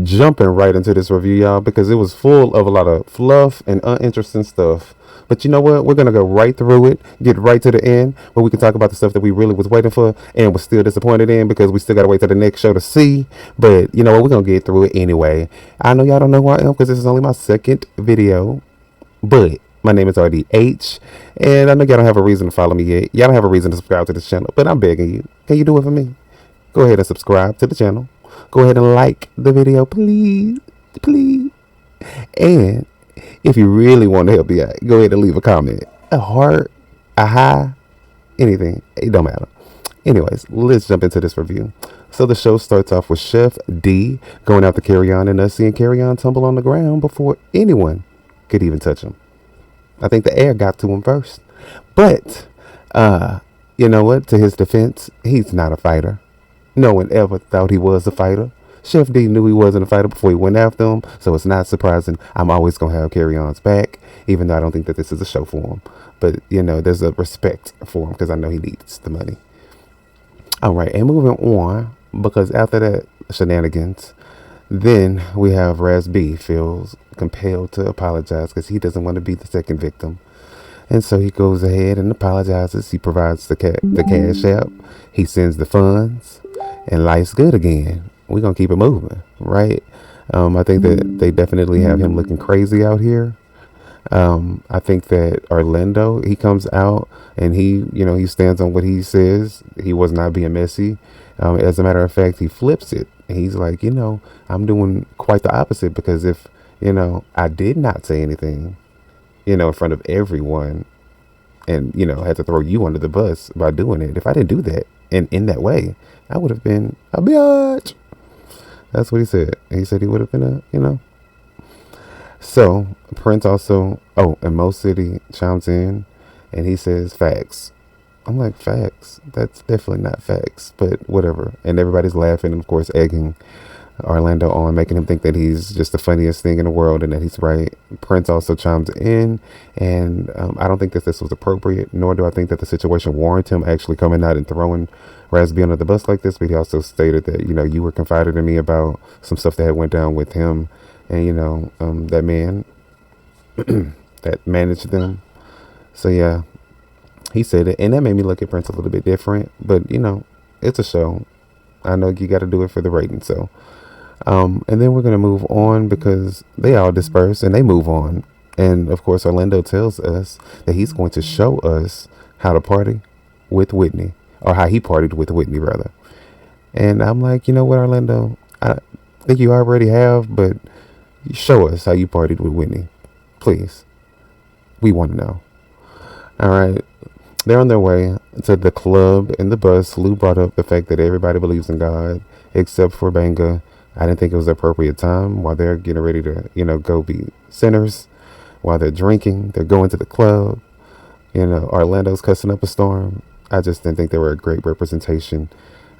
Jumping right into this review, y'all, because it was full of a lot of fluff and uninteresting stuff. But you know what? We're gonna go right through it, get right to the end, where we can talk about the stuff that we really was waiting for and was still disappointed in because we still gotta wait till the next show to see. But you know what? We're gonna get through it anyway. I know y'all don't know who I am because this is only my second video, but my name is RDH, and I know y'all don't have a reason to follow me yet. Y'all don't have a reason to subscribe to this channel, but I'm begging you. Can you do it for me? Go ahead and subscribe to the channel. Go ahead and like the video, please, please. And if you really want to help me out, go ahead and leave a comment. A heart, a high, anything. It don't matter. Anyways, let's jump into this review. So the show starts off with Chef D going out to Carry-On and us seeing Carry-On tumble on the ground before anyone could even touch him. I think the air got to him first. But, you know what? To his defense, he's not a fighter. No one ever thought he was a fighter. Chef D knew he wasn't a fighter before he went after him, so it's not surprising. I'm always going to have Carry-On's back, even though I don't think that this is a show for him. But, you know, there's a respect for him because I know he needs the money. All right, and moving on, because after that shenanigans, then we have Raz B feels compelled to apologize because he doesn't want to be the second victim. And so he goes ahead and apologizes. He provides the cash app. He sends the funds. And life's good again. We're going to keep it moving, right? I think that they definitely have him looking crazy out here. I think that Orlando, he comes out and he stands on what he says. He was not being messy. As a matter of fact, he flips it. He's like, I'm doing quite the opposite because if, I did not say anything, in front of everyone and, had to throw you under the bus by doing it. If I didn't do that and in that way, I would have been a bitch. That's what he said. He said he would have been So Prince also, and Mo City chimes in and he says facts. I'm like, facts? That's definitely not facts, but whatever. And everybody's laughing and of course egging Orlando on, making him think that he's just the funniest thing in the world and that he's right. Prince also chimes in, and I don't think that this was appropriate, nor do I think that the situation warranted him actually coming out and throwing Raz B under the bus like this. But he also stated that, you were confided in me about some stuff that had went down with him and, that man that managed them. So, yeah, he said it, and that made me look at Prince a little bit different. But, it's a show. I know you got to do it for the rating, so... and then we're going to move on because they all disperse and they move on. And of course, Orlando tells us that he's going to show us how to party with Whitney, or how he partied with Whitney rather. And I'm like, you know what, Orlando, I think you already have, but show us how you partied with Whitney, please. We want to know. All right. They're on their way to the club in the bus. Lou brought up the fact that everybody believes in God except for Banga. I didn't think it was the appropriate time while they're getting ready to, go be sinners, while they're drinking, they're going to the club, Orlando's cussing up a storm. I just didn't think they were a great representation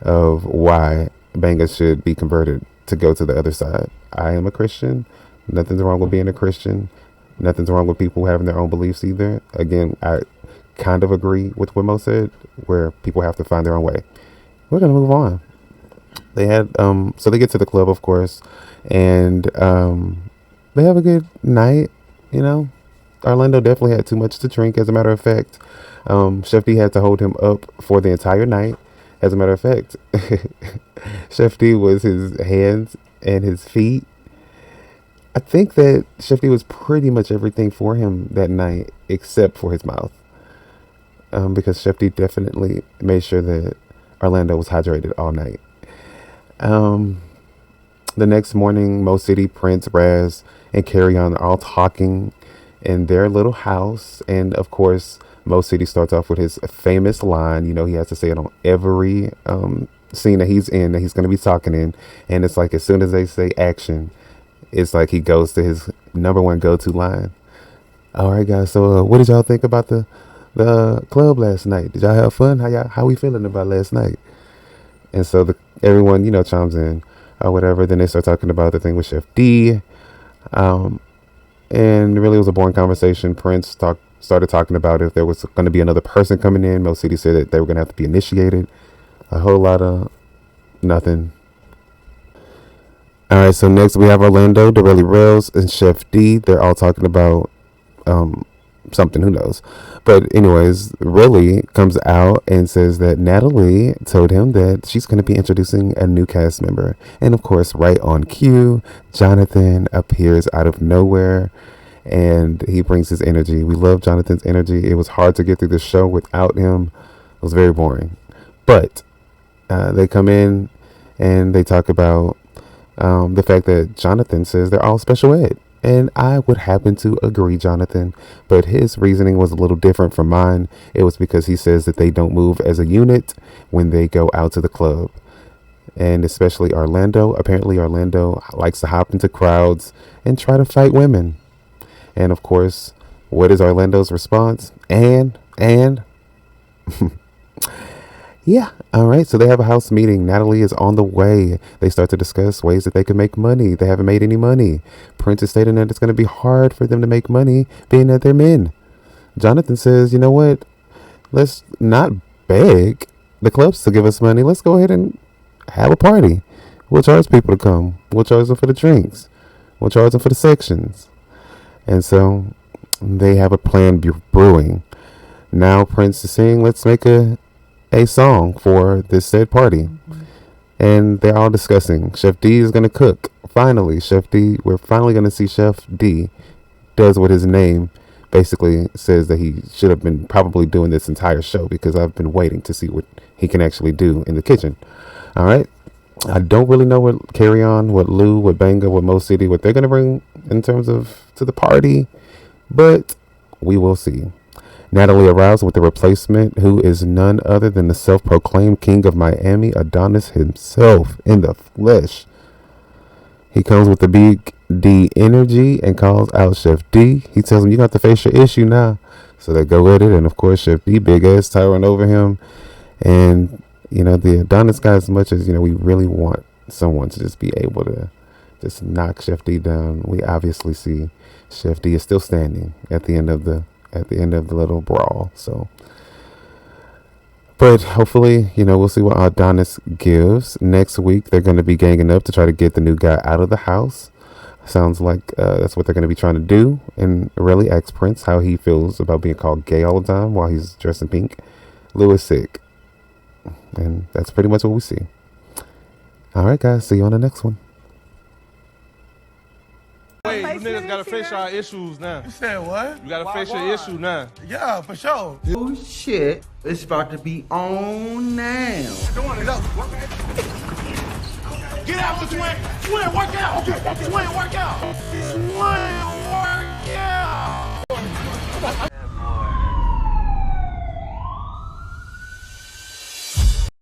of why Banga should be converted to go to the other side. I am a Christian. Nothing's wrong with being a Christian. Nothing's wrong with people having their own beliefs either. Again, I kind of agree with what Mo said, where people have to find their own way. We're going to move on. They had, so they get to the club, of course, and they have a good night, Orlando definitely had too much to drink, as a matter of fact. Chef D had to hold him up for the entire night. As a matter of fact, Chef D was his hands and his feet. I think that Chef D was pretty much everything for him that night, except for his mouth. Because Chef D definitely made sure that Orlando was hydrated all night. The next morning, Mo City, Prince, Raz, and Carry-On are all talking in their little house. And of course, Mo City starts off with his famous line. He has to say it on every scene that he's in, that he's going to be talking in. And it's like as soon as they say action, it's like he goes to his number one go-to line. All right, guys. So what did y'all think about the club last night? Did y'all have fun? How we feeling about last night? And so everyone, chimes in or whatever. Then they start talking about the thing with Chef D. And really it was a boring conversation. Prince talked started talking about if there was going to be another person coming in. Mo City said that they were going to have to be initiated. A whole lot of nothing. All right, so next we have Orlando, Dorelli Rails, and Chef D. They're all talking about something, who knows. But anyways, Riley comes out and says that Natalie told him that she's going to be introducing a new cast member. And of course, right on cue, Jonathan appears out of nowhere and he brings his energy. We love Jonathan's energy. It was hard to get through the show without him. It was very boring. But they come in and they talk about the fact that Jonathan says they're all special ed. And I would happen to agree, Jonathan, but his reasoning was a little different from mine. It was because he says that they don't move as a unit when they go out to the club. And especially Orlando. Apparently Orlando likes to hop into crowds and try to fight women. And of course, what is Orlando's response? And yeah. All right. So they have a house meeting. Natalie is on the way. They start to discuss ways that they can make money. They haven't made any money. Prince is stating that it's going to be hard for them to make money being that they're men. Jonathan says, you know what? Let's not beg the clubs to give us money. Let's go ahead and have a party. We'll charge people to come. We'll charge them for the drinks. We'll charge them for the sections. And so they have a plan brewing. Now Prince is saying, let's make a song for this said party. And they're all discussing. Chef D is going to cook. Finally, Chef D, we're finally going to see Chef D does what his name basically says that he should have been probably doing this entire show, because I've been waiting to see what he can actually do in the kitchen. All right. I don't really know what Carry On, what Lou, what Banga, what Mo City, what they're going to bring in terms of to the party, but we will see. Natalie arrives with the replacement, who is none other than the self-proclaimed king of Miami, Adonis himself in the flesh. He comes with the big D energy and calls out Chef D. He tells him, you got to face your issue now. So they go at it, and of course Chef D, big ass towering over him. And, you know, the Adonis guy, as much as, you know, we really want someone to just be able to just knock Chef D down, we obviously see Chef D is still standing at the end of the little brawl. So, but hopefully, you know, we'll see what Adonis gives. Next week, they're going to be ganging up to try to get the new guy out of the house. Sounds like that's what they're going to be trying to do. And really asks Prince how he feels about being called gay all the time while he's dressed in pink. Lou is sick. And that's pretty much what we see. All right, guys. See you on the next one. Hey, you niggas gotta face our issues now. You said what? You gotta face your issue now. Yeah, for sure. Oh shit, it's about to be on now. Get out the swing. Swing, work out. Swing, work out. Swing.